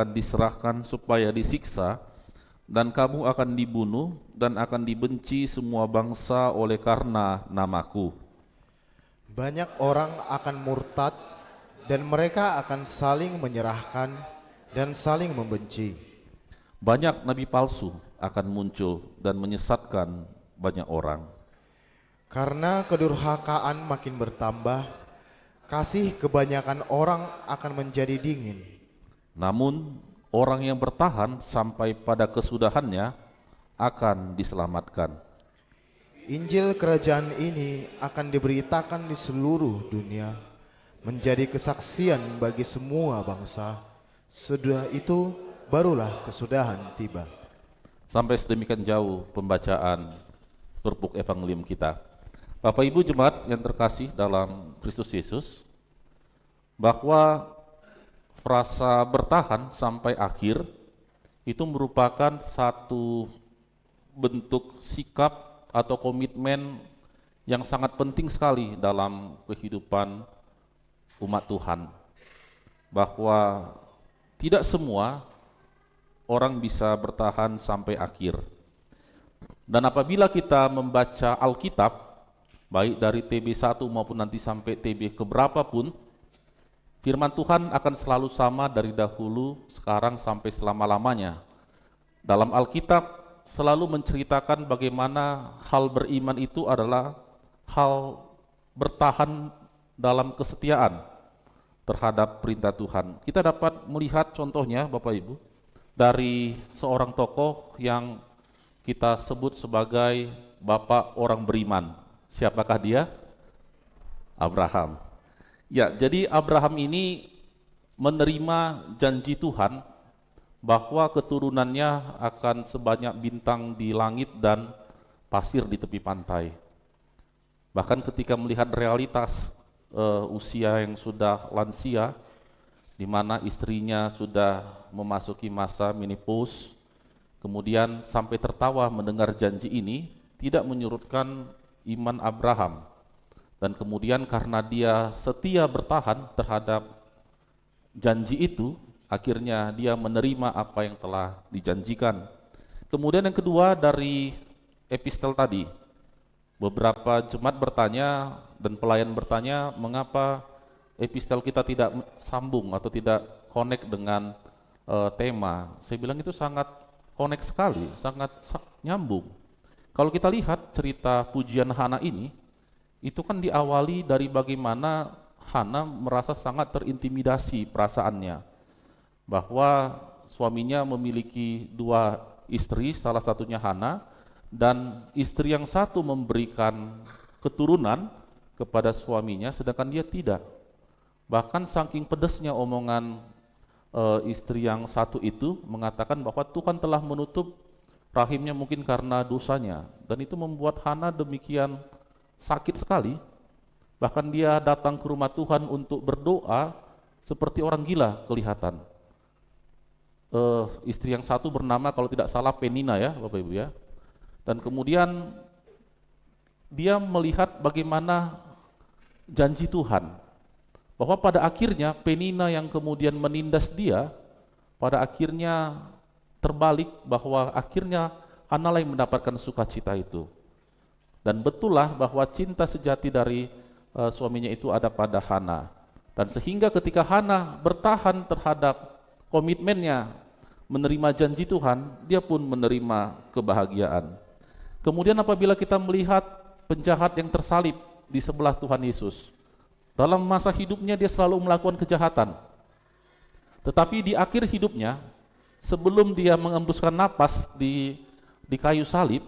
akan diserahkan supaya disiksa, dan kamu akan dibunuh dan akan dibenci semua bangsa oleh karena namaku. Banyak orang akan murtad dan mereka akan saling menyerahkan dan saling membenci. Banyak nabi palsu akan muncul dan menyesatkan banyak orang. Karena kedurhakaan makin bertambah, kasih kebanyakan orang akan menjadi dingin. Namun orang yang bertahan sampai pada kesudahannya akan diselamatkan. Injil kerajaan ini akan diberitakan di seluruh dunia, menjadi kesaksian bagi semua bangsa. Sudah itu barulah kesudahan tiba. Sampai sedemikian jauh pembacaan perpuk evangelium kita. Bapak Ibu jemaat yang terkasih dalam Kristus Yesus, bahwa frasa bertahan sampai akhir itu merupakan satu bentuk sikap atau komitmen yang sangat penting sekali dalam kehidupan umat Tuhan, bahwa tidak semua orang bisa bertahan sampai akhir. Dan apabila kita membaca Alkitab, baik dari TB1 maupun nanti sampai TB keberapa pun, firman Tuhan akan selalu sama dari dahulu, sekarang sampai selama-lamanya. Dalam Alkitab selalu menceritakan bagaimana hal beriman itu adalah hal bertahan dalam kesetiaan terhadap perintah Tuhan. Kita dapat melihat contohnya Bapak Ibu dari seorang tokoh yang kita sebut sebagai bapak orang beriman. Siapakah dia? Abraham. Ya, jadi Abraham ini menerima janji Tuhan bahwa keturunannya akan sebanyak bintang di langit dan pasir di tepi pantai. Bahkan ketika melihat realitas usia yang sudah lansia, di mana istrinya sudah memasuki masa menopause, kemudian sampai tertawa mendengar janji ini, tidak menyurutkan iman Abraham. Dan kemudian karena dia setia bertahan terhadap janji itu, akhirnya dia menerima apa yang telah dijanjikan. Kemudian yang kedua dari epistel tadi, beberapa jemaat bertanya dan pelayan bertanya, mengapa epistel kita tidak sambung atau tidak connect dengan tema. Saya bilang itu sangat connect sekali, sangat nyambung. Kalau kita lihat cerita pujian Hana ini, itu kan diawali dari bagaimana Hana merasa sangat terintimidasi perasaannya, bahwa suaminya memiliki dua istri, salah satunya Hana, dan istri yang satu memberikan keturunan kepada suaminya, sedangkan dia tidak. Bahkan saking pedesnya omongan istri yang satu itu, mengatakan bahwa Tuhan telah menutup rahimnya mungkin karena dosanya, dan itu membuat Hana demikian sakit sekali. Bahkan dia datang ke rumah Tuhan untuk berdoa seperti orang gila kelihatan. Istri yang satu bernama kalau tidak salah Penina ya Bapak Ibu ya. Dan kemudian dia melihat bagaimana janji Tuhan, bahwa pada akhirnya Penina yang kemudian menindas dia, pada akhirnya terbalik, bahwa akhirnya Hana yang mendapatkan sukacita itu. Dan betullah bahwa cinta sejati dari suaminya itu ada pada Hana. Dan sehingga ketika Hana bertahan terhadap komitmennya menerima janji Tuhan, dia pun menerima kebahagiaan. Kemudian apabila kita melihat penjahat yang tersalib di sebelah Tuhan Yesus, dalam masa hidupnya dia selalu melakukan kejahatan. Tetapi di akhir hidupnya, sebelum dia mengembuskan napas di kayu salib,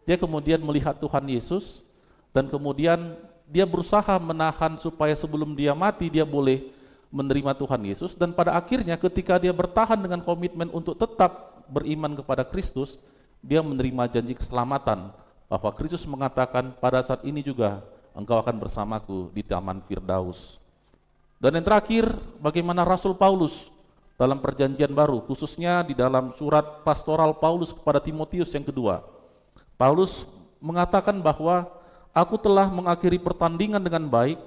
dia kemudian melihat Tuhan Yesus, dan kemudian dia berusaha menahan supaya sebelum dia mati dia boleh menerima Tuhan Yesus. Dan pada akhirnya ketika dia bertahan dengan komitmen untuk tetap beriman kepada Kristus, dia menerima janji keselamatan, bahwa Kristus mengatakan pada saat ini juga engkau akan bersamaku di Taman Firdaus. Dan yang terakhir, bagaimana Rasul Paulus dalam perjanjian baru, khususnya di dalam surat pastoral Paulus kepada Timotius yang kedua, Paulus mengatakan bahwa aku telah mengakhiri pertandingan dengan baik,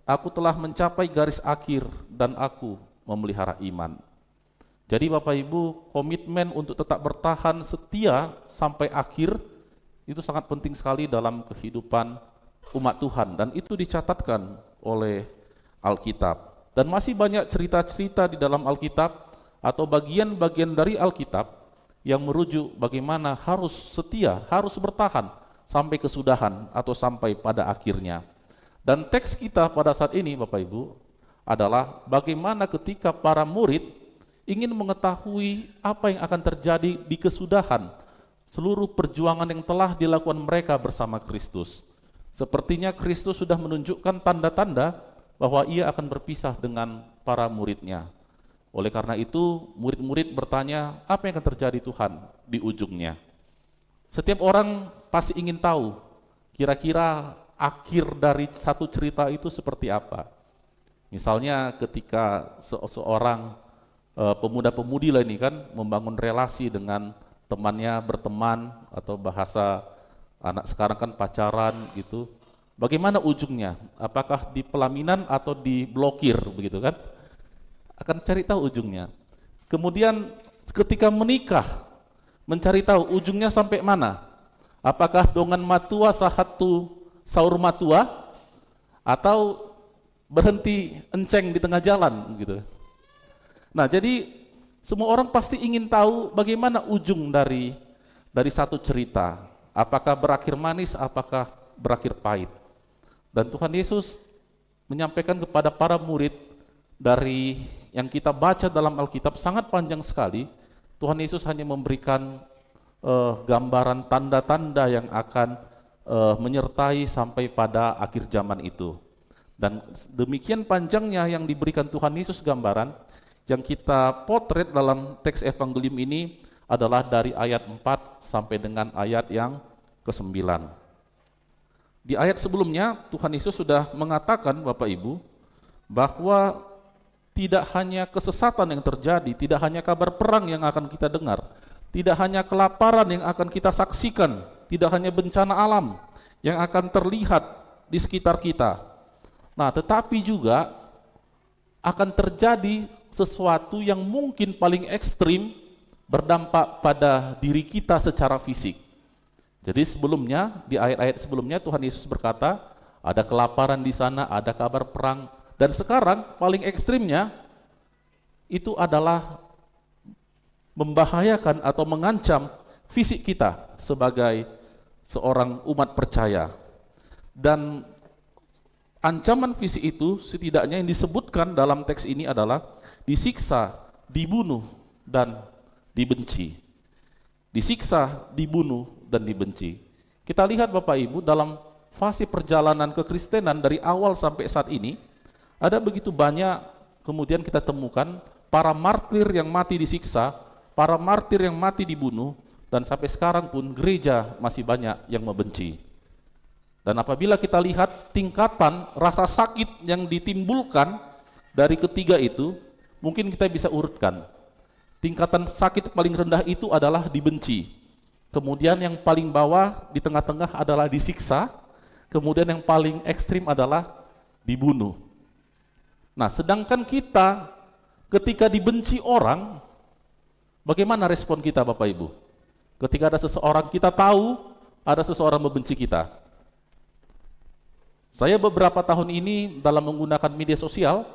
aku telah mencapai garis akhir, dan aku memelihara iman. Jadi Bapak Ibu, komitmen untuk tetap bertahan setia sampai akhir itu sangat penting sekali dalam kehidupan umat Tuhan, dan itu dicatatkan oleh Alkitab. Dan masih banyak cerita-cerita di dalam Alkitab atau bagian-bagian dari Alkitab yang merujuk bagaimana harus setia, harus bertahan sampai kesudahan atau sampai pada akhirnya. Dan teks kita pada saat ini Bapak Ibu adalah bagaimana ketika para murid ingin mengetahui apa yang akan terjadi di kesudahan seluruh perjuangan yang telah dilakukan mereka bersama Kristus. Sepertinya Kristus sudah menunjukkan tanda-tanda bahwa ia akan berpisah dengan para muridnya. Oleh karena itu, murid-murid bertanya, apa yang akan terjadi Tuhan di ujungnya? Setiap orang pasti ingin tahu, kira-kira akhir dari satu cerita itu seperti apa. Misalnya ketika seorang pemuda-pemudi lah ini kan membangun relasi dengan temannya, berteman, atau bahasa anak sekarang kan pacaran gitu. Bagaimana ujungnya? Apakah di pelaminan atau diblokir begitu kan? Akan cari tahu ujungnya. Kemudian ketika menikah, mencari tahu ujungnya sampai mana. Apakah dongan matua sahatu saur matua atau berhenti enceng di tengah jalan gitu. Nah, jadi semua orang pasti ingin tahu bagaimana ujung dari satu cerita. Apakah berakhir manis, apakah berakhir pahit. Dan Tuhan Yesus menyampaikan kepada para murid dari yang kita baca dalam Alkitab sangat panjang sekali. Tuhan Yesus hanya memberikan gambaran tanda-tanda yang akan menyertai sampai pada akhir zaman itu. Dan demikian panjangnya yang diberikan Tuhan Yesus gambaran, yang kita potret dalam teks Evangelium ini adalah dari ayat 4 sampai dengan ayat yang ke-9. Di ayat sebelumnya Tuhan Yesus sudah mengatakan Bapak Ibu bahwa tidak hanya kesesatan yang terjadi, tidak hanya kabar perang yang akan kita dengar, tidak hanya kelaparan yang akan kita saksikan, tidak hanya bencana alam yang akan terlihat di sekitar kita. Nah, tetapi juga akan terjadi sesuatu yang mungkin paling ekstrim berdampak pada diri kita secara fisik. Jadi sebelumnya, di ayat-ayat sebelumnya Tuhan Yesus berkata, ada kelaparan di sana, ada kabar perang, dan sekarang paling ekstrimnya itu adalah membahayakan atau mengancam fisik kita sebagai seorang umat percaya. Dan ancaman fisik itu setidaknya yang disebutkan dalam teks ini adalah disiksa, dibunuh, dan dibenci. Disiksa, dibunuh, dan dibenci. Kita lihat Bapak Ibu dalam fase perjalanan kekristenan dari awal sampai saat ini, ada begitu banyak kemudian kita temukan para martir yang mati disiksa, para martir yang mati dibunuh, dan sampai sekarang pun gereja masih banyak yang membenci. Dan apabila kita lihat tingkatan rasa sakit yang ditimbulkan dari ketiga itu, mungkin kita bisa urutkan. Tingkatan sakit paling rendah itu adalah dibenci. Kemudian yang paling bawah di tengah-tengah adalah disiksa. Kemudian yang paling ekstrim adalah dibunuh. Nah, sedangkan kita ketika dibenci orang, bagaimana respon kita Bapak Ibu? Ketika ada seseorang, kita tahu ada seseorang membenci kita. Saya beberapa tahun ini dalam menggunakan media sosial,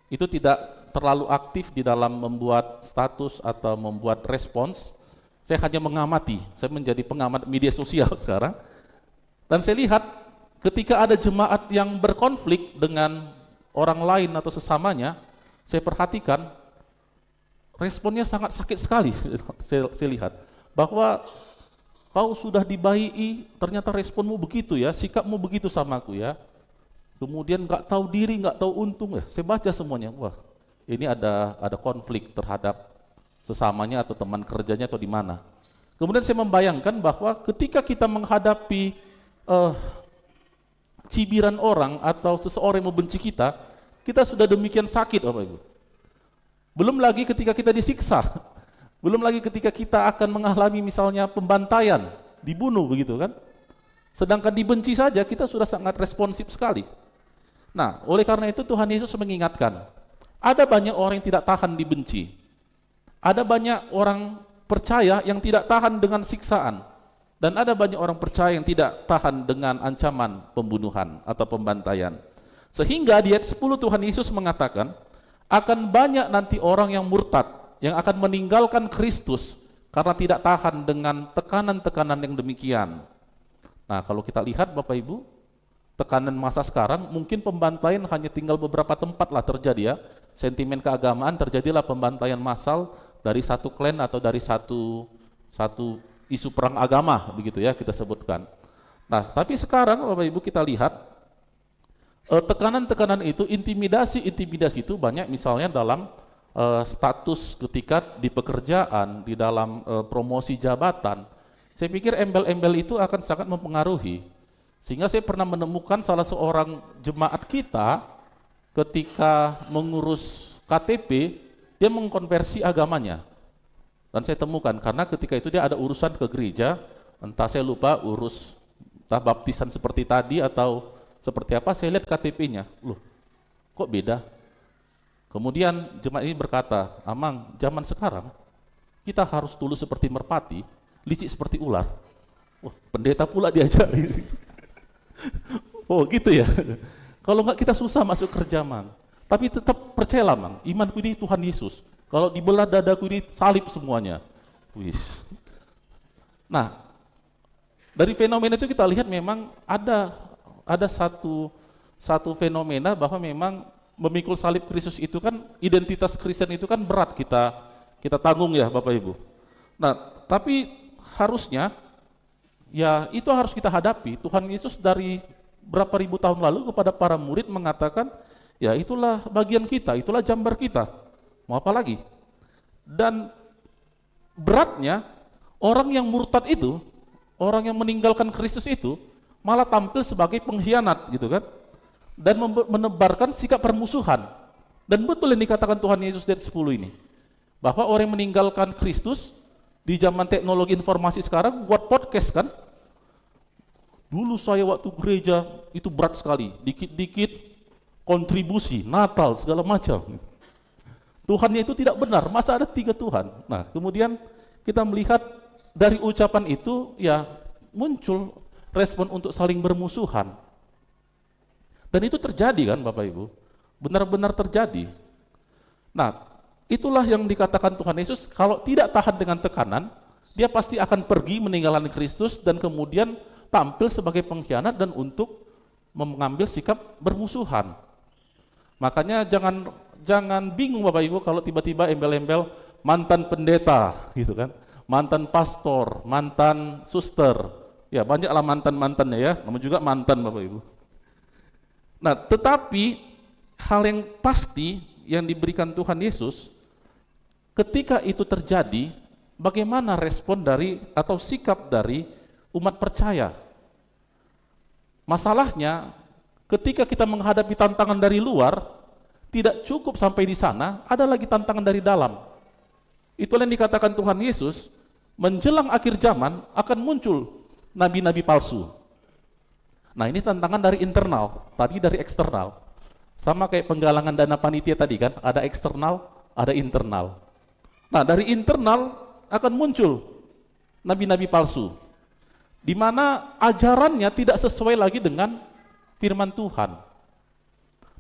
itu tidak terlalu aktif di dalam membuat status atau membuat respons. Saya hanya mengamati, saya menjadi pengamat media sosial sekarang. Dan saya lihat ketika ada jemaat yang berkonflik dengan orang lain atau sesamanya, saya perhatikan responnya sangat sakit sekali. Saya lihat bahwa kau sudah dibaii, ternyata responmu begitu ya, sikapmu begitu sama aku ya. Kemudian nggak tahu diri, nggak tahu untung ya. Saya baca semuanya, wah ini ada konflik terhadap sesamanya atau teman kerjanya atau di mana. Kemudian saya membayangkan bahwa ketika kita menghadapi cibiran orang atau seseorang yang membenci kita, kita sudah demikian sakit Bapak Ibu. Belum lagi ketika kita disiksa, belum lagi ketika kita akan mengalami misalnya pembantaian, dibunuh begitu kan. Sedangkan dibenci saja kita sudah sangat responsif sekali. Nah, oleh karena itu Tuhan Yesus mengingatkan, ada banyak orang yang tidak tahan dibenci. Ada banyak orang percaya yang tidak tahan dengan siksaan, dan ada banyak orang percaya yang tidak tahan dengan ancaman pembunuhan atau pembantaian. Sehingga di ayat 10 Tuhan Yesus mengatakan, akan banyak nanti orang yang murtad, yang akan meninggalkan Kristus karena tidak tahan dengan tekanan-tekanan yang demikian. Nah, kalau kita lihat Bapak Ibu, tekanan masa sekarang, mungkin pembantaian hanya tinggal beberapa tempat lah terjadi ya. Sentimen keagamaan, terjadilah pembantaian massal dari satu klan atau dari satu isu perang agama, begitu ya kita sebutkan. Nah, tapi sekarang Bapak Ibu kita lihat, tekanan-tekanan itu, intimidasi itu banyak, misalnya dalam status ketika di pekerjaan, di dalam promosi jabatan. Saya pikir embel-embel itu akan sangat mempengaruhi. Sehingga saya pernah menemukan salah seorang jemaat kita ketika mengurus KTP, dia mengkonversi agamanya. Dan saya temukan, karena ketika itu dia ada urusan ke gereja, entah saya lupa urus entah baptisan seperti tadi atau seperti apa, saya lihat KTP-nya, loh kok beda? Kemudian jemaat ini berkata, Amang, zaman sekarang kita harus tulus seperti merpati, licik seperti ular. Wah, pendeta pula diajari. Oh gitu ya. Kalau enggak kita susah masuk kerja, Mang. Tapi tetap percayalah, Mang, imanku ini Tuhan Yesus. Kalau dibelah dadaku ini salib semuanya. Wis. Nah, dari fenomena itu kita lihat memang ada satu fenomena bahwa memang memikul salib Kristus itu kan, identitas Kristen itu kan berat kita tanggung ya Bapak Ibu. Nah, tapi harusnya ya itu harus kita hadapi. Tuhan Yesus dari berapa ribu tahun lalu kepada para murid mengatakan, ya itulah bagian kita, itulah jambar kita. Mau apa lagi? Dan beratnya orang yang murtad itu, orang yang meninggalkan Kristus itu malah tampil sebagai pengkhianat gitu kan, dan menebarkan sikap permusuhan. Dan betul yang dikatakan Tuhan Yesus di ayat 10 ini, bahwa orang yang meninggalkan Kristus di zaman teknologi informasi sekarang buat podcast kan. Dulu saya waktu gereja itu berat sekali, dikit-dikit kontribusi, Natal, segala macam. Tuhannya itu tidak benar, masa ada 3 Tuhan? Nah, kemudian kita melihat dari ucapan itu, ya muncul respon untuk saling bermusuhan. Dan itu terjadi kan Bapak Ibu, benar-benar terjadi. Nah, itulah yang dikatakan Tuhan Yesus, kalau tidak tahan dengan tekanan, dia pasti akan pergi meninggalkan Kristus dan kemudian tampil sebagai pengkhianat dan untuk mengambil sikap bermusuhan. Makanya jangan bingung Bapak Ibu kalau tiba-tiba embel-embel mantan pendeta gitu kan, mantan pastor, mantan suster. Ya, banyaklah mantan-mantannya ya, namun juga mantan Bapak Ibu. Nah, tetapi hal yang pasti yang diberikan Tuhan Yesus, ketika itu terjadi, bagaimana respon dari atau sikap dari umat percaya? Masalahnya, ketika kita menghadapi tantangan dari luar, tidak cukup sampai di sana, ada lagi tantangan dari dalam. Itulah yang dikatakan Tuhan Yesus, menjelang akhir zaman akan muncul nabi-nabi palsu. Nah, ini tantangan dari internal, tadi dari eksternal. Sama kayak penggalangan dana panitia tadi kan, ada eksternal, ada internal. Nah, dari internal akan muncul nabi-nabi palsu, di mana ajarannya tidak sesuai lagi dengan firman Tuhan.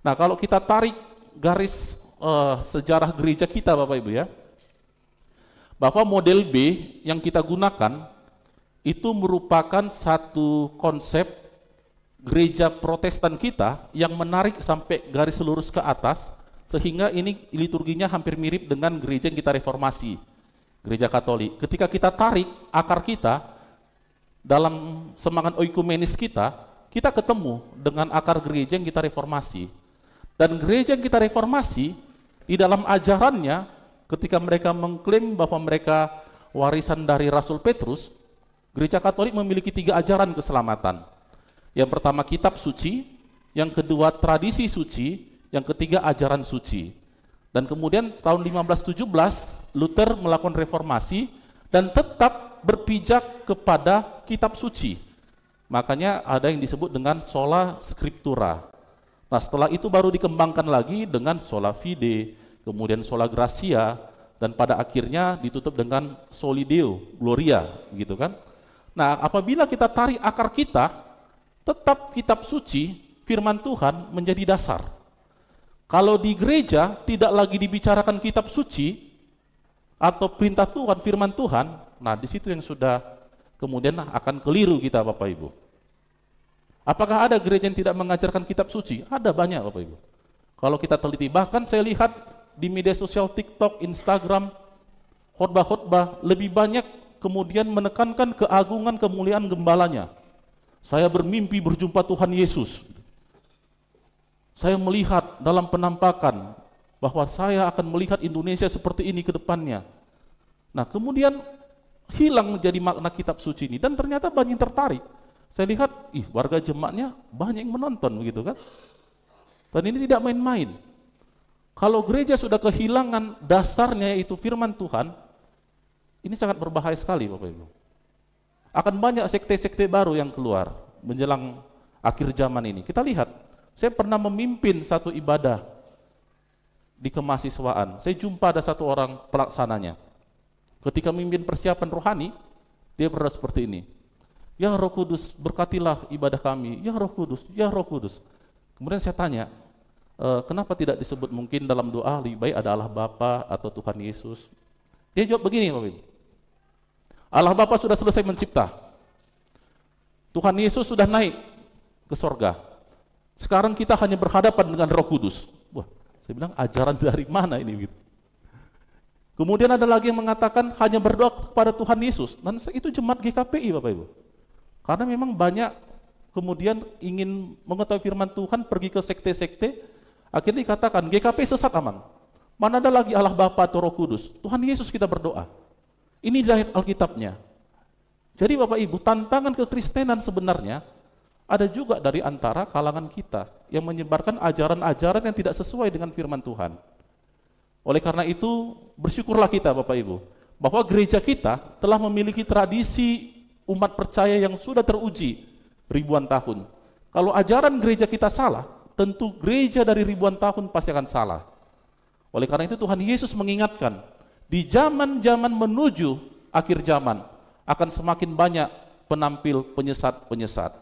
Nah, kalau kita tarik garis sejarah gereja kita Bapak Ibu ya, bahwa model B yang kita gunakan itu merupakan satu konsep gereja Protestan kita yang menarik sampai garis lurus ke atas, sehingga ini liturginya hampir mirip dengan gereja yang kita reformasi, gereja Katolik. Ketika kita tarik akar kita dalam semangat oikumenis kita ketemu dengan akar gereja yang kita reformasi. Dan gereja yang kita reformasi di dalam ajarannya, ketika mereka mengklaim bahwa mereka warisan dari Rasul Petrus, gereja Katolik memiliki 3 ajaran keselamatan. Yang pertama kitab suci, yang kedua tradisi suci, yang ketiga ajaran suci. Dan kemudian tahun 1517 Luther melakukan reformasi dan tetap berpijak kepada kitab suci. Makanya ada yang disebut dengan sola scriptura. Nah, setelah itu baru dikembangkan lagi dengan sola fide, kemudian sola gratia, dan pada akhirnya ditutup dengan soli Deo, Gloria, gitu kan. Nah, apabila kita tarik akar kita, tetap kitab suci, firman Tuhan menjadi dasar. Kalau di gereja tidak lagi dibicarakan kitab suci atau perintah Tuhan, firman Tuhan, nah di situ yang sudah kemudian akan keliru kita, Bapak Ibu. Apakah ada gereja yang tidak mengajarkan kitab suci? Ada banyak, Bapak Ibu. Kalau kita teliti, bahkan saya lihat di media sosial TikTok, Instagram, khotbah-khotbah lebih banyak kemudian menekankan keagungan kemuliaan gembalanya. Saya bermimpi berjumpa Tuhan Yesus. Saya melihat dalam penampakan bahwa saya akan melihat Indonesia seperti ini ke depannya. Nah, kemudian hilang menjadi makna kitab suci ini, dan ternyata banyak yang tertarik. Saya lihat, warga jemaatnya banyak yang menonton, begitu kan? Dan ini tidak main-main. Kalau gereja sudah kehilangan dasarnya yaitu firman Tuhan, ini sangat berbahaya sekali, Bapak Ibu. Akan banyak sekte-sekte baru yang keluar menjelang akhir zaman ini. Kita lihat, saya pernah memimpin satu ibadah di kemahasiswaan. Saya jumpa ada satu orang pelaksananya. Ketika memimpin persiapan rohani, dia berdoa seperti ini. Ya Roh Kudus, berkatilah ibadah kami. Ya Roh Kudus, ya Roh Kudus. Kemudian saya tanya, kenapa tidak disebut mungkin dalam doa lebih baik ada Allah Bapa atau Tuhan Yesus? Dia jawab begini, Bapak Ibu. Allah Bapa sudah selesai mencipta. Tuhan Yesus sudah naik ke sorga. Sekarang kita hanya berhadapan dengan Roh Kudus. Wah, saya bilang ajaran dari mana ini? Gitu. Kemudian ada lagi yang mengatakan hanya berdoa kepada Tuhan Yesus. Dan itu jemaat GKPI, Bapak Ibu. Karena memang banyak kemudian ingin mengetahui firman Tuhan, pergi ke sekte-sekte, akhirnya dikatakan GKP sesat aman. Mana ada lagi Allah Bapa atau Roh Kudus? Tuhan Yesus kita berdoa. Ini dari Alkitabnya. Jadi Bapak Ibu, tantangan kekristenan sebenarnya ada juga dari antara kalangan kita yang menyebarkan ajaran-ajaran yang tidak sesuai dengan firman Tuhan. Oleh karena itu, bersyukurlah kita Bapak Ibu, bahwa gereja kita telah memiliki tradisi umat percaya yang sudah teruji ribuan tahun. Kalau ajaran gereja kita salah, tentu gereja dari ribuan tahun pasti akan salah. Oleh karena itu Tuhan Yesus mengingatkan, di zaman-zaman menuju akhir zaman akan semakin banyak penampil penyesat-penyesat.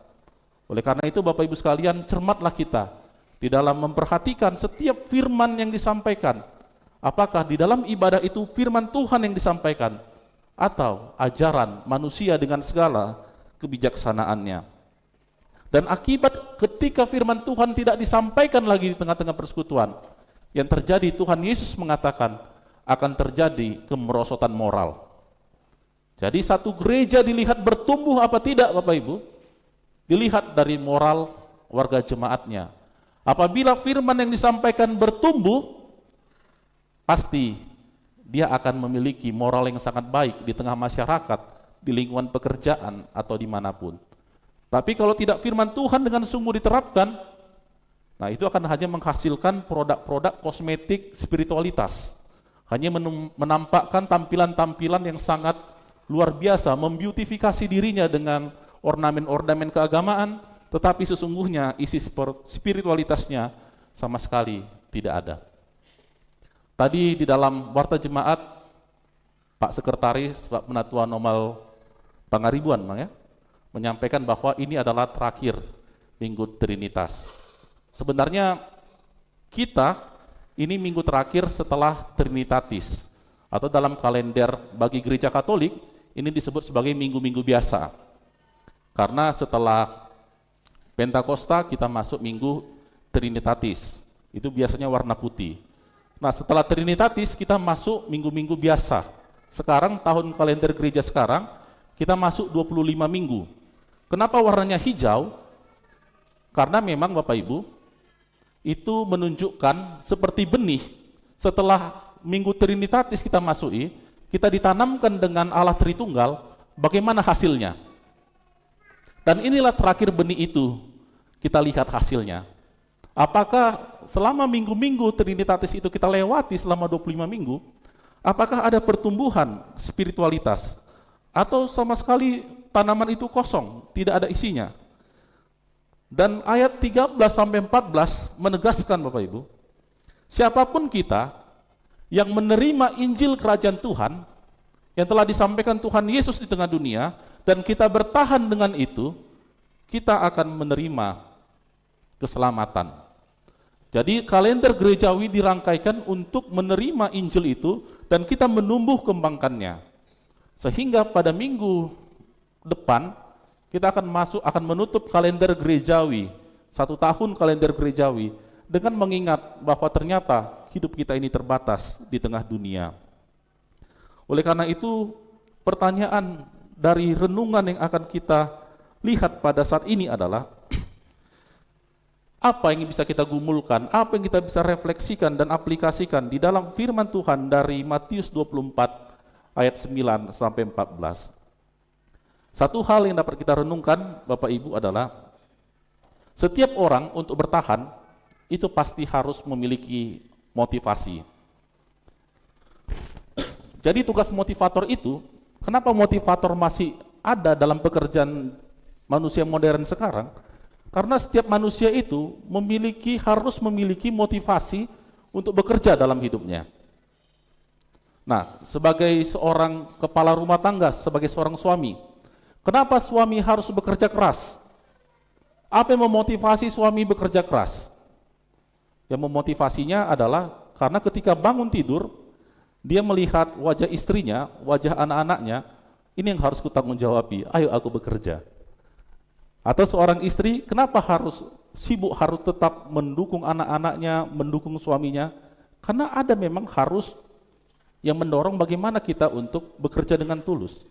Oleh karena itu Bapak Ibu sekalian, cermatlah kita di dalam memperhatikan setiap firman yang disampaikan. Apakah di dalam ibadah itu firman Tuhan yang disampaikan atau ajaran manusia dengan segala kebijaksanaannya. Dan akibat ketika firman Tuhan tidak disampaikan lagi di tengah-tengah persekutuan, yang terjadi Tuhan Yesus mengatakan akan terjadi kemerosotan moral. Jadi satu gereja dilihat bertumbuh apa tidak Bapak Ibu, dilihat dari moral warga jemaatnya. Apabila firman yang disampaikan bertumbuh, pasti dia akan memiliki moral yang sangat baik di tengah masyarakat, di lingkungan pekerjaan atau dimanapun. Tapi kalau tidak firman Tuhan dengan sungguh diterapkan, nah itu akan hanya menghasilkan produk-produk kosmetik spiritualitas. Hanya menampakkan tampilan-tampilan yang sangat luar biasa, membeautifikasi dirinya dengan ornamen-ornamen keagamaan, tetapi sesungguhnya isi spiritualitasnya sama sekali tidak ada. Tadi di dalam warta jemaat, Pak Sekretaris, Pak Penatua Nomal Pangaribuan, menyampaikan bahwa ini adalah terakhir Minggu Trinitas. Sebenarnya kita ini minggu terakhir setelah Trinitatis, atau dalam kalender bagi gereja Katolik ini disebut sebagai minggu-minggu biasa. Karena setelah Pentakosta kita masuk minggu Trinitatis, itu biasanya warna putih. Nah setelah Trinitatis kita masuk minggu-minggu biasa. Sekarang tahun kalender gereja sekarang kita masuk 25 minggu. Kenapa warnanya hijau? Karena memang Bapak Ibu, itu menunjukkan seperti benih. Setelah minggu Trinitatis kita masuki, kita ditanamkan dengan Allah Tritunggal, bagaimana hasilnya? Dan inilah terakhir benih itu, kita lihat hasilnya. Apakah selama minggu-minggu Trinitatis itu kita lewati selama 25 minggu, apakah ada pertumbuhan spiritualitas? Atau sama sekali tanaman itu kosong, tidak ada isinya? Dan ayat 13-14 menegaskan Bapak Ibu, siapapun kita yang menerima Injil Kerajaan Tuhan yang telah disampaikan Tuhan Yesus di tengah dunia, dan kita bertahan dengan itu, kita akan menerima keselamatan. Jadi kalender gerejawi dirangkaikan untuk menerima Injil itu dan kita menumbuh kembangkannya. Sehingga pada minggu depan kita akan menutup kalender gerejawi, 1 tahun kalender gerejawi, dengan mengingat bahwa ternyata hidup kita ini terbatas di tengah dunia. Oleh karena itu, pertanyaan dari renungan yang akan kita lihat pada saat ini adalah, apa yang bisa kita gumulkan, apa yang kita bisa refleksikan dan aplikasikan di dalam firman Tuhan dari Matius 24 ayat 9 sampai 14. Satu hal yang dapat kita renungkan, Bapak Ibu, adalah setiap orang untuk bertahan itu pasti harus memiliki motivasi. Jadi tugas motivator itu, kenapa motivator masih ada dalam pekerjaan manusia modern sekarang? Karena setiap manusia itu harus memiliki motivasi untuk bekerja dalam hidupnya. Nah, sebagai seorang kepala rumah tangga, sebagai seorang suami, kenapa suami harus bekerja keras? Apa yang memotivasi suami bekerja keras? Yang memotivasinya adalah karena ketika bangun tidur, dia melihat wajah istrinya, wajah anak-anaknya, ini yang harus kutanggung-jawabi, ayo aku bekerja. Atau seorang istri, kenapa harus sibuk, harus tetap mendukung anak-anaknya, mendukung suaminya? Karena ada memang harus yang mendorong bagaimana kita untuk bekerja dengan tulus.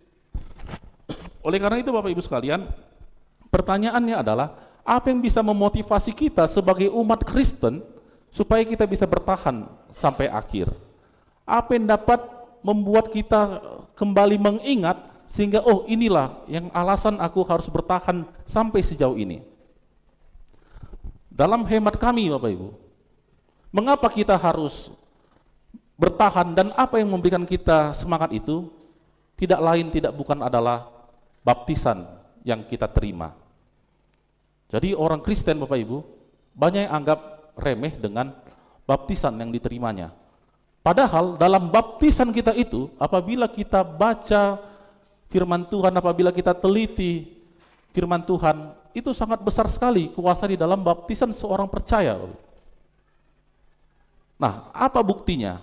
Oleh karena itu Bapak Ibu sekalian, pertanyaannya adalah, apa yang bisa memotivasi kita sebagai umat Kristen supaya kita bisa bertahan sampai akhir? Apa yang dapat membuat kita kembali mengingat sehingga inilah yang alasan aku harus bertahan sampai sejauh ini. Dalam hemat kami Bapak Ibu, mengapa kita harus bertahan dan apa yang memberikan kita semangat itu? Tidak lain tidak bukan adalah baptisan yang kita terima. Jadi orang Kristen Bapak Ibu banyak yang anggap remeh dengan baptisan yang diterimanya. Padahal dalam baptisan kita itu, apabila kita baca firman Tuhan, apabila kita teliti firman Tuhan, itu sangat besar sekali kuasa di dalam baptisan seorang percaya. Nah, apa buktinya?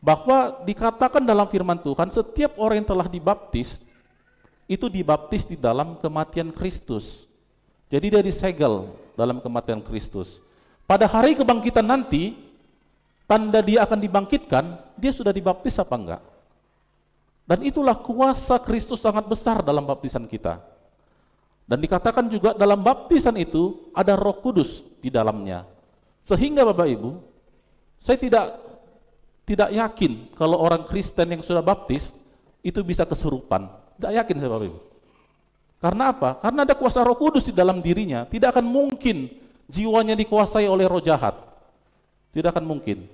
Bahwa dikatakan dalam firman Tuhan, setiap orang yang telah dibaptis, itu dibaptis di dalam kematian Kristus. Jadi dia disegel dalam kematian Kristus. Pada hari kebangkitan nanti, tanda dia akan dibangkitkan, dia sudah dibaptis apa enggak? Dan itulah kuasa Kristus sangat besar dalam baptisan kita. Dan dikatakan juga dalam baptisan itu ada Roh Kudus di dalamnya. Sehingga Bapak Ibu, saya tidak yakin kalau orang Kristen yang sudah baptis itu bisa kesurupan. Tidak yakin saya Bapak Ibu. Karena apa? Karena ada kuasa Roh Kudus di dalam dirinya. Tidak akan mungkin jiwanya dikuasai oleh roh jahat. Tidak akan mungkin.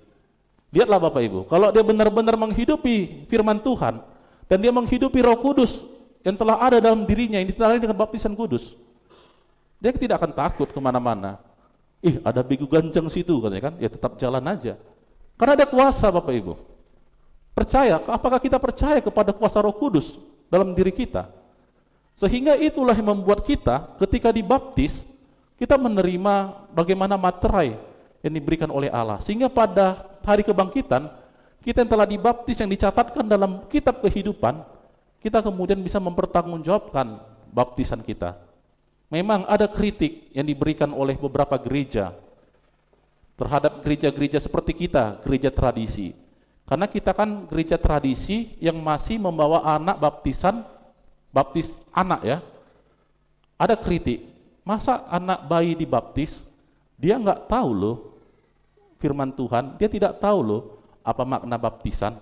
Lihatlah Bapak Ibu, kalau dia benar-benar menghidupi firman Tuhan dan dia menghidupi Roh Kudus yang telah ada dalam dirinya, yang ditandai dengan baptisan kudus, dia tidak akan takut kemana-mana. Ada begu ganjang situ katanya kan, ya tetap jalan aja. Karena ada kuasa Bapak Ibu. Percaya, apakah kita percaya kepada kuasa Roh Kudus dalam diri kita? Sehingga itulah yang membuat kita ketika dibaptis, kita menerima bagaimana materai yang diberikan oleh Allah. Sehingga pada hari kebangkitan, kita yang telah dibaptis, yang dicatatkan dalam kitab kehidupan, kita kemudian bisa mempertanggungjawabkan baptisan kita. Memang ada kritik yang diberikan oleh beberapa gereja terhadap gereja-gereja seperti kita, gereja tradisi. Karena kita kan gereja tradisi yang masih membawa anak baptis anak ya. Ada kritik, masa anak bayi dibaptis, dia nggak tahu loh firman Tuhan, dia tidak tahu loh apa makna baptisan.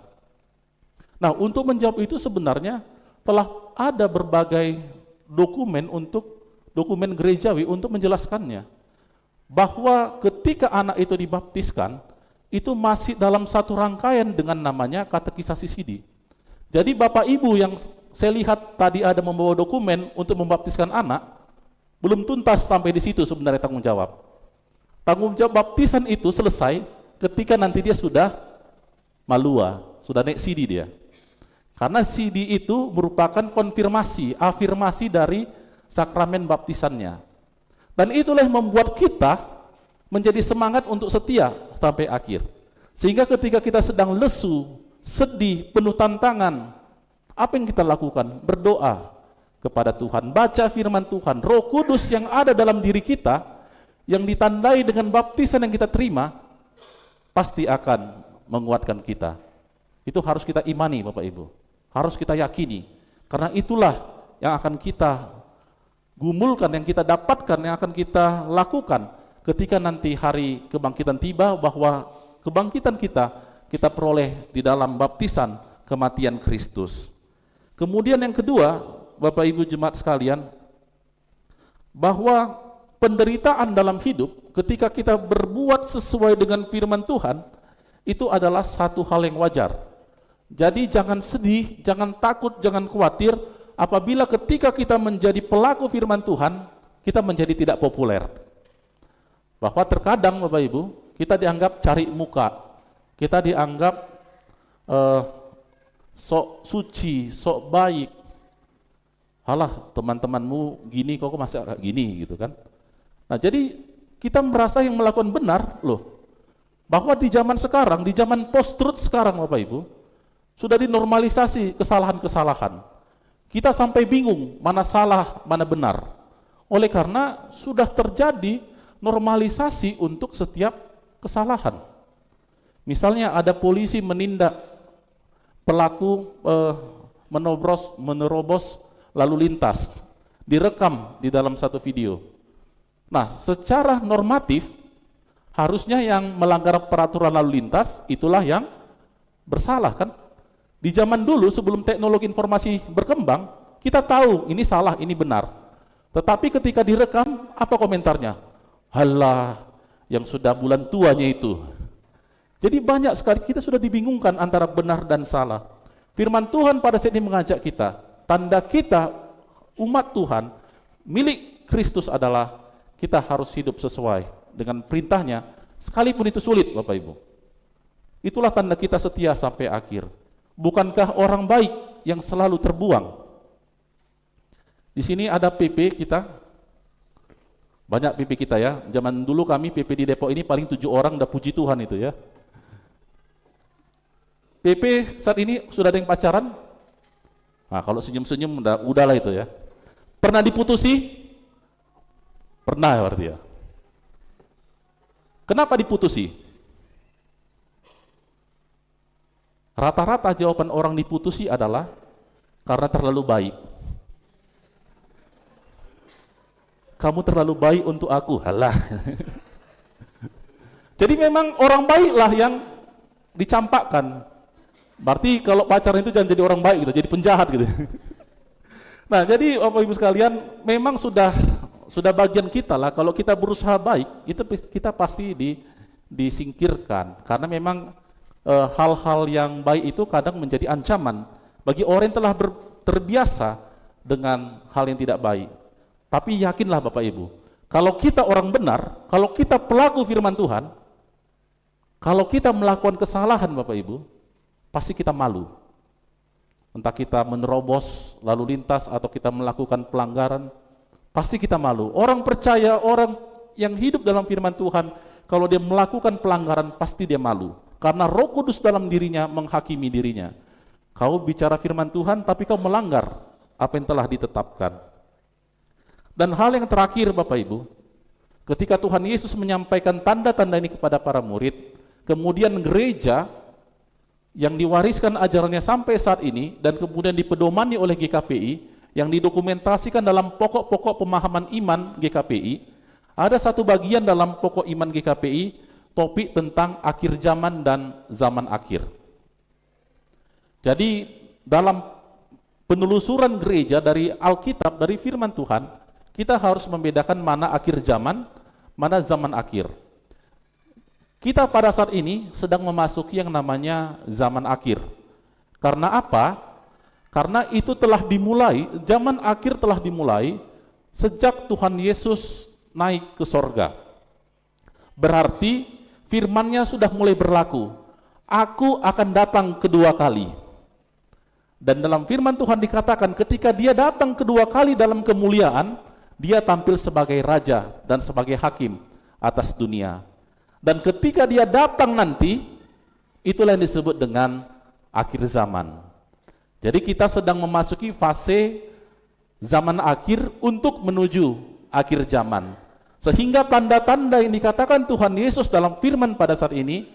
Nah, untuk menjawab itu sebenarnya telah ada berbagai dokumen gerejawi untuk menjelaskannya. Bahwa ketika anak itu dibaptiskan, itu masih dalam satu rangkaian dengan namanya katekisasi sidi. Jadi Bapak Ibu yang saya lihat tadi ada membawa dokumen untuk membaptiskan anak, belum tuntas sampai di situ sebenarnya tanggung jawab. Tanggung jawab baptisan itu selesai ketika nanti dia sudah Malua, sudah naik CD dia. Karena CD itu merupakan konfirmasi, afirmasi dari sakramen baptisannya. Dan itulah yang membuat kita menjadi semangat untuk setia sampai akhir. Sehingga ketika kita sedang lesu, sedih, penuh tantangan, apa yang kita lakukan? Berdoa kepada Tuhan, baca firman Tuhan. Roh Kudus yang ada dalam diri kita, yang ditandai dengan baptisan yang kita terima, pasti akan menguatkan kita. Itu harus kita imani, Bapak Ibu. Harus kita yakini. Karena itulah yang akan kita gumulkan, yang kita dapatkan, yang akan kita lakukan ketika nanti hari kebangkitan tiba, bahwa kebangkitan kita peroleh di dalam baptisan kematian Kristus. Kemudian yang kedua, Bapak Ibu jemaat sekalian, bahwa penderitaan dalam hidup ketika kita berbuat sesuai dengan firman Tuhan, itu adalah satu hal yang wajar. Jadi jangan sedih, jangan takut, jangan khawatir apabila ketika kita menjadi pelaku firman Tuhan, kita menjadi tidak populer. Bahwa terkadang Bapak Ibu, kita dianggap cari muka, kita dianggap sok suci, sok baik. Halah, teman-temanmu gini, kok masih agak gini gitu kan. Nah, jadi kita merasa yang melakukan benar loh. Bahwa di zaman sekarang, di zaman post-truth sekarang Bapak Ibu, sudah dinormalisasi kesalahan-kesalahan. Kita sampai bingung mana salah, mana benar. Oleh karena sudah terjadi normalisasi untuk setiap kesalahan. Misalnya ada polisi menindak pelaku menerobos lalu lintas, direkam di dalam satu video. Nah, secara normatif harusnya yang melanggar peraturan lalu lintas itulah yang bersalah kan? Di zaman dulu sebelum teknologi informasi berkembang, kita tahu ini salah, ini benar. Tetapi ketika direkam, apa komentarnya? Halah, yang sudah bulan tuanya itu. Jadi banyak sekali kita sudah dibingungkan antara benar dan salah. Firman Tuhan pada saat ini mengajak kita, tanda kita umat Tuhan, milik Kristus adalah kita harus hidup sesuai dengan perintahnya, sekalipun itu sulit Bapak Ibu. Itulah tanda kita setia sampai akhir. Bukankah orang baik yang selalu terbuang? Di sini ada PP kita, banyak PP kita ya. Zaman dulu kami PP di Depok ini paling 7 orang, udah puji Tuhan itu ya. PP saat ini sudah ada yang pacaran? Nah, kalau senyum-senyum udahlah itu ya. Pernah diputusi? Pernah ya berarti ya. Kenapa diputusi? Rata-rata jawaban orang diputusi adalah karena terlalu baik. Kamu terlalu baik untuk aku, halah. Jadi memang orang baiklah yang dicampakkan. Berarti kalau pacaran itu jangan jadi orang baik gitu, jadi penjahat gitu. Nah, jadi Bapak Ibu sekalian, memang sudah bagian kita lah. Kalau kita berusaha baik, itu kita pasti disingkirkan. Karena memang hal-hal yang baik itu kadang menjadi ancaman bagi orang yang telah terbiasa dengan hal yang tidak baik. Tapi yakinlah Bapak Ibu, kalau kita orang benar, kalau kita pelaku firman Tuhan, kalau kita melakukan kesalahan Bapak Ibu, pasti kita malu. Entah kita menerobos lalu lintas atau kita melakukan pelanggaran, pasti kita malu. Orang percaya, orang yang hidup dalam firman Tuhan, kalau dia melakukan pelanggaran pasti dia malu. Karena Roh Kudus dalam dirinya menghakimi dirinya. Kau bicara firman Tuhan tapi kau melanggar apa yang telah ditetapkan. Dan hal yang terakhir Bapak Ibu, ketika Tuhan Yesus menyampaikan tanda-tanda ini kepada para murid, kemudian gereja yang diwariskan ajarannya sampai saat ini dan kemudian dipedomani oleh GKPI, yang didokumentasikan dalam pokok-pokok pemahaman iman GKPI, ada satu bagian dalam pokok iman GKPI, topik tentang akhir zaman dan zaman akhir. Jadi dalam penelusuran gereja dari Alkitab, dari firman Tuhan, kita harus membedakan mana akhir zaman, mana zaman akhir. Kita pada saat ini sedang memasuki yang namanya zaman akhir. Karena apa? Karena itu telah dimulai, zaman akhir telah dimulai sejak Tuhan Yesus naik ke sorga. Berarti firman-Nya sudah mulai berlaku. Aku akan datang kedua kali. Dan dalam firman Tuhan dikatakan ketika dia datang kedua kali dalam kemuliaan, dia tampil sebagai raja dan sebagai hakim atas dunia. Dan ketika dia datang nanti, itulah yang disebut dengan akhir zaman. Jadi kita sedang memasuki fase zaman akhir untuk menuju akhir zaman. Sehingga tanda-tanda yang dikatakan Tuhan Yesus dalam firman pada saat ini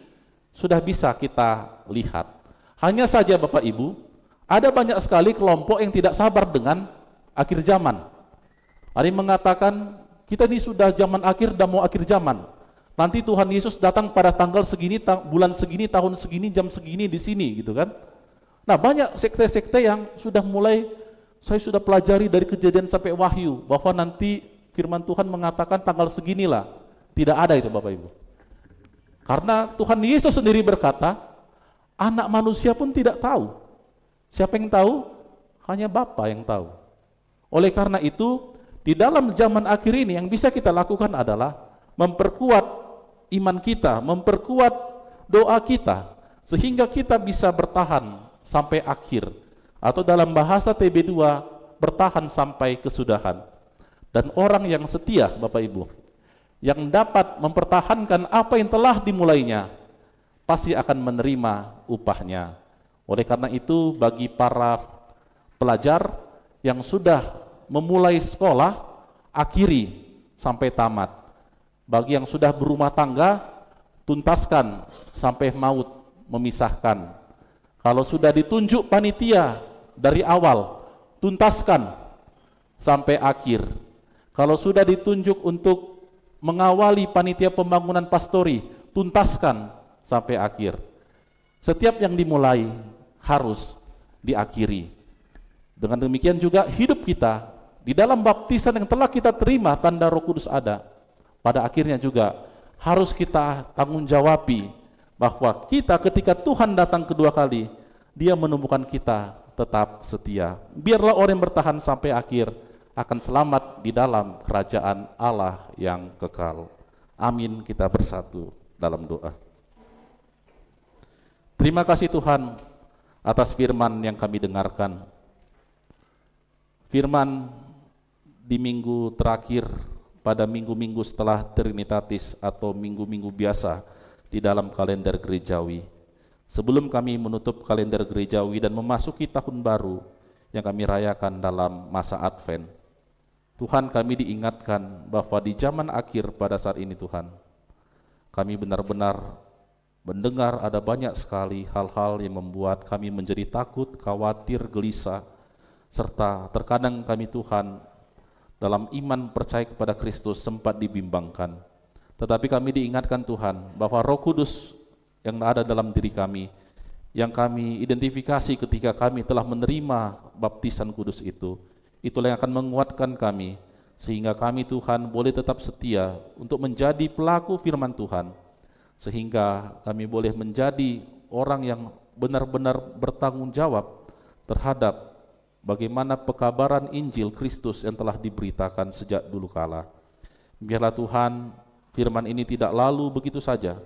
sudah bisa kita lihat. Hanya saja Bapak Ibu, ada banyak sekali kelompok yang tidak sabar dengan akhir zaman. Ada yang mengatakan, kita ini sudah zaman akhir dan mau akhir zaman. Nanti Tuhan Yesus datang pada tanggal segini, bulan segini, tahun segini, jam segini, di sini, gitu kan. Nah, banyak sekte-sekte yang sudah mulai, saya sudah pelajari dari Kejadian sampai Wahyu, bahwa nanti firman Tuhan mengatakan tanggal seginilah. Tidak ada itu Bapak Ibu. Karena Tuhan Yesus sendiri berkata, anak manusia pun tidak tahu. Siapa yang tahu? Hanya Bapa yang tahu. Oleh karena itu, di dalam zaman akhir ini yang bisa kita lakukan adalah memperkuat iman kita, memperkuat doa kita, sehingga kita bisa bertahan sampai akhir. Atau dalam bahasa TB2, bertahan sampai kesudahan. Dan orang yang setia, Bapak Ibu, yang dapat mempertahankan apa yang telah dimulainya, pasti akan menerima upahnya. Oleh karena itu, bagi para pelajar yang sudah memulai sekolah, akhiri sampai tamat. Bagi yang sudah berumah tangga, tuntaskan sampai maut memisahkan. Kalau sudah ditunjuk panitia dari awal, tuntaskan sampai akhir. Kalau sudah ditunjuk untuk mengawali panitia pembangunan pastori, tuntaskan sampai akhir. Setiap yang dimulai harus diakhiri. Dengan demikian juga hidup kita di dalam baptisan yang telah kita terima, tanda Roh Kudus ada, pada akhirnya juga harus kita tanggung jawabi bahwa kita ketika Tuhan datang kedua kali, Dia menemukan kita tetap setia. Biarlah orang yang bertahan sampai akhir akan selamat di dalam kerajaan Allah yang kekal. Amin. Kita bersatu dalam doa. Terima kasih Tuhan atas firman yang kami dengarkan. Firman di minggu terakhir, pada minggu-minggu setelah Trinitatis atau minggu-minggu biasa di dalam kalender gerejawi. Sebelum kami menutup kalender gerejawi dan memasuki tahun baru yang kami rayakan dalam masa Advent, Tuhan, kami diingatkan bahwa di zaman akhir pada saat ini Tuhan, kami benar-benar mendengar ada banyak sekali hal-hal yang membuat kami menjadi takut, khawatir, gelisah, serta terkadang kami Tuhan dalam iman percaya kepada Kristus sempat dibimbangkan. Tetapi kami diingatkan Tuhan bahwa Roh Kudus yang ada dalam diri kami, yang kami identifikasi ketika kami telah menerima baptisan kudus itu, itulah yang akan menguatkan kami, sehingga kami Tuhan boleh tetap setia untuk menjadi pelaku firman Tuhan, sehingga kami boleh menjadi orang yang benar-benar bertanggung jawab terhadap bagaimana pekabaran Injil Kristus yang telah diberitakan sejak dulu kala. Biarlah Tuhan, firman ini tidak lalu begitu saja,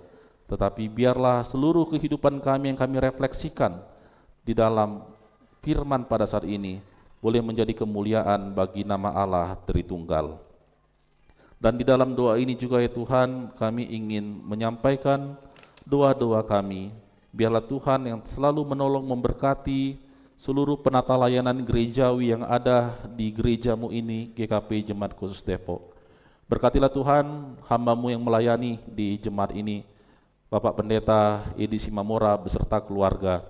tetapi biarlah seluruh kehidupan kami yang kami refleksikan di dalam firman pada saat ini boleh menjadi kemuliaan bagi nama Allah Tritunggal. Dan di dalam doa ini juga ya Tuhan, kami ingin menyampaikan doa-doa kami. Biarlah Tuhan yang selalu menolong memberkati seluruh penata layanan gerejawi yang ada di gerejamu ini, GKP Jemaat Khusus Depok. Berkatilah Tuhan hamba-Mu yang melayani di jemaat ini, Bapak Pendeta Edi Simamora beserta keluarga.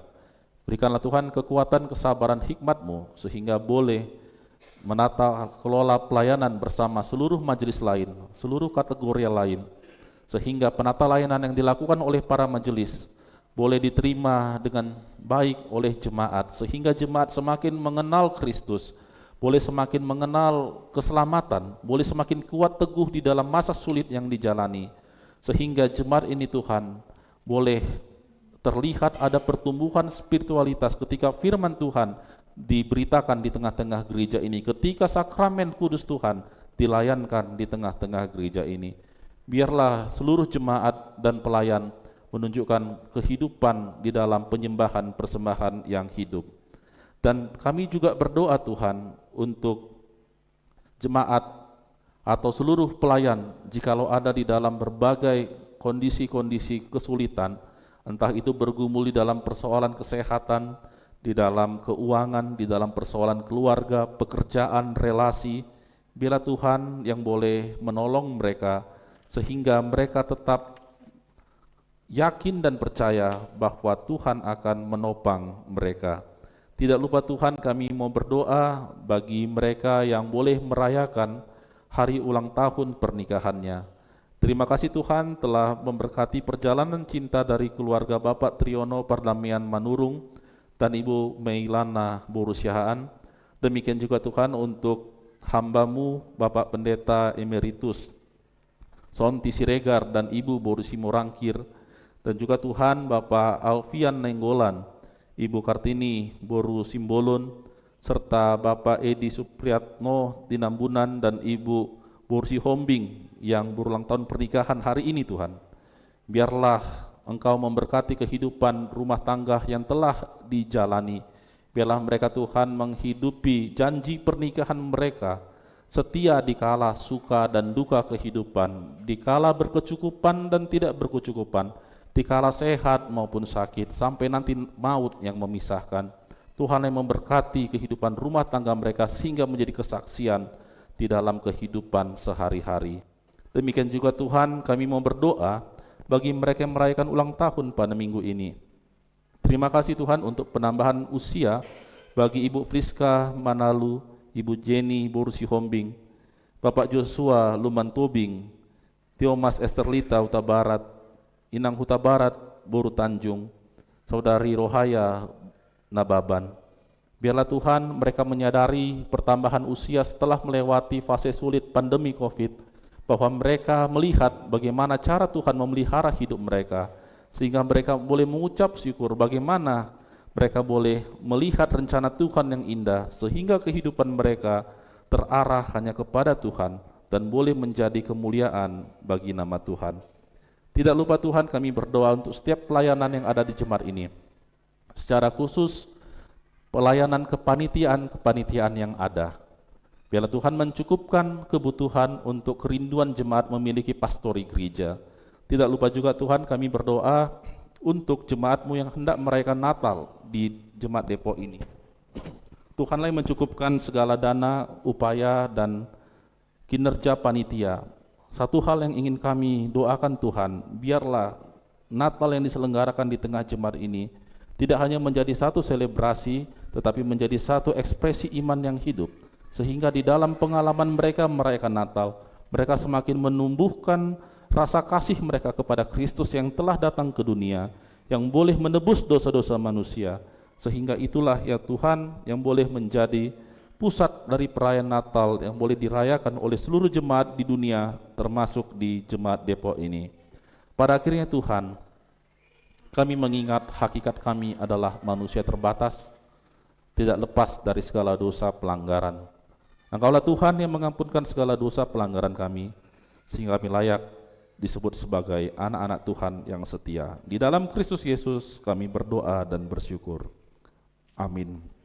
Berikanlah Tuhan kekuatan, kesabaran, hikmat-Mu sehingga boleh menata kelola pelayanan bersama seluruh majelis lain, seluruh kategori lain, sehingga penata layanan yang dilakukan oleh para majelis boleh diterima dengan baik oleh jemaat, sehingga jemaat semakin mengenal Kristus, boleh semakin mengenal keselamatan, boleh semakin kuat teguh di dalam masa sulit yang dijalani, sehingga jemaat ini Tuhan boleh terlihat ada pertumbuhan spiritualitas ketika firman Tuhan diberitakan di tengah-tengah gereja ini, ketika sakramen kudus Tuhan dilayankan di tengah-tengah gereja ini. Biarlah seluruh jemaat dan pelayan menunjukkan kehidupan di dalam penyembahan persembahan yang hidup. Dan kami juga berdoa Tuhan untuk jemaat atau seluruh pelayan jikalau ada di dalam berbagai kondisi-kondisi kesulitan, entah itu bergumul di dalam persoalan kesehatan, di dalam keuangan, di dalam persoalan keluarga, pekerjaan, relasi. Biarlah Tuhan yang boleh menolong mereka sehingga mereka tetap yakin dan percaya bahwa Tuhan akan menopang mereka. Tidak lupa Tuhan, kami mau berdoa bagi mereka yang boleh merayakan hari ulang tahun pernikahannya. Terima kasih Tuhan telah memberkati perjalanan cinta dari keluarga Bapak Triyono Pardamian Manurung dan Ibu Meilana Borusihaan. Demikian juga Tuhan untuk hamba-Mu Bapak Pendeta Emeritus Sonti Siregar dan Ibu Borusi Morangkir, dan juga Tuhan Bapak Alfian Nenggolan, Ibu Kartini Boru Simbolon, serta Bapak Edi Supriyatno Dinambunan dan Ibu Borusi Hombing yang berulang tahun pernikahan hari ini Tuhan. Biarlah Engkau memberkati kehidupan rumah tangga yang telah dijalani. Biarlah mereka Tuhan menghidupi janji pernikahan mereka, setia di kala suka dan duka kehidupan, di kala berkecukupan dan tidak berkecukupan, di kala sehat maupun sakit, sampai nanti maut yang memisahkan. Tuhan yang memberkati kehidupan rumah tangga mereka sehingga menjadi kesaksian di dalam kehidupan sehari-hari. Demikian juga Tuhan, kami mau berdoa bagi mereka yang merayakan ulang tahun pada minggu ini. Terima kasih Tuhan untuk penambahan usia bagi Ibu Friska Manalu, Ibu Jenny Borusi Hombing, Bapak Joshua Luman Tobing, Tiomas Esterlita Huta Barat, Inang Huta Barat Boru Tanjung, Saudari Rohaya Nababan. Biarlah Tuhan mereka menyadari pertambahan usia setelah melewati fase sulit pandemi COVID, bahwa mereka melihat bagaimana cara Tuhan memelihara hidup mereka, sehingga mereka boleh mengucap syukur bagaimana mereka boleh melihat rencana Tuhan yang indah, sehingga kehidupan mereka terarah hanya kepada Tuhan dan boleh menjadi kemuliaan bagi nama Tuhan. Tidak lupa Tuhan, kami berdoa untuk setiap pelayanan yang ada di jemaat ini, secara khusus pelayanan kepanitiaan yang ada. Biarlah Tuhan mencukupkan kebutuhan untuk kerinduan jemaat memiliki pastori gereja. Tidak lupa juga Tuhan, kami berdoa untuk jemaat-Mu yang hendak merayakan Natal di jemaat Depok ini. Tuhanlah yang mencukupkan segala dana, upaya, dan kinerja panitia. Satu hal yang ingin kami doakan Tuhan, biarlah Natal yang diselenggarakan di tengah jemaat ini tidak hanya menjadi satu selebrasi, tetapi menjadi satu ekspresi iman yang hidup, sehingga di dalam pengalaman mereka merayakan Natal, mereka semakin menumbuhkan rasa kasih mereka kepada Kristus yang telah datang ke dunia, yang boleh menebus dosa-dosa manusia, sehingga itulah ya Tuhan yang boleh menjadi pusat dari perayaan Natal yang boleh dirayakan oleh seluruh jemaat di dunia, termasuk di jemaat Depok ini. Pada akhirnya Tuhan, kami mengingat hakikat kami adalah manusia terbatas, tidak lepas dari segala dosa pelanggaran. Engkaulah Tuhan yang mengampunkan segala dosa pelanggaran kami, sehingga kami layak disebut sebagai anak-anak Tuhan yang setia. Di dalam Kristus Yesus kami berdoa dan bersyukur. Amin.